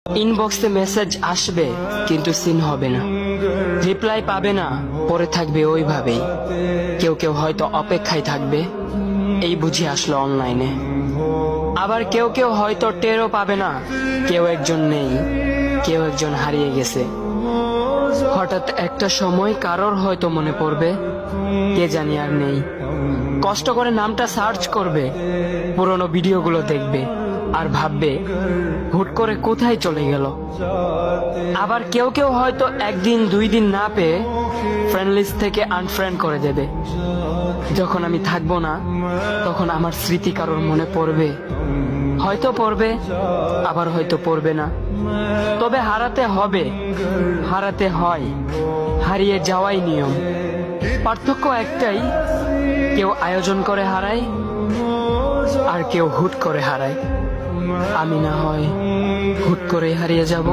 ইনবক্সে মেসেজ আসবে কিন্তু সিন হবে না, রিপ্লাই পাবে না, পরে থাকবে ওইভাবেই। কেউ কেউ হয়তো অপেক্ষায় থাকবে, এই বুঝি আসলো অনলাইনে। আবার কেউ কেউ হয়তো টেরও পাবে না, কেউ একজন নেই, কেউ একজন হারিয়ে গেছে। হঠাৎ একটা সময় কারোর হয়তো মনে পড়বে, কে জানি আর নেই। কষ্ট করে নামটা সার্চ করবে, পুরনো ভিডিওগুলো দেখবে আর ভাববে হুট করে কোথায় চলে গেল। আবার কেউ কেউ হয়তো একদিন দুই দিন না পেয়ে ফ্রেন্ড লিস্ট থেকে আনফ্রেন্ড করে দেবে। যখন আমি থাকবো না তখন আমার স্মৃতি কারোর মনে পড়বে, হয়তো পড়বে, আবার হয়তো পড়বে না। তবে হারাতে হবে, হারাতে হয়, হারিয়ে যাওয়াই নিয়ম। পার্থক্য একটাই, কেউ আয়োজন করে হারায় আর কেউ হুট করে হারায়। আমি না হয় হুট করে হারিয়ে যাব।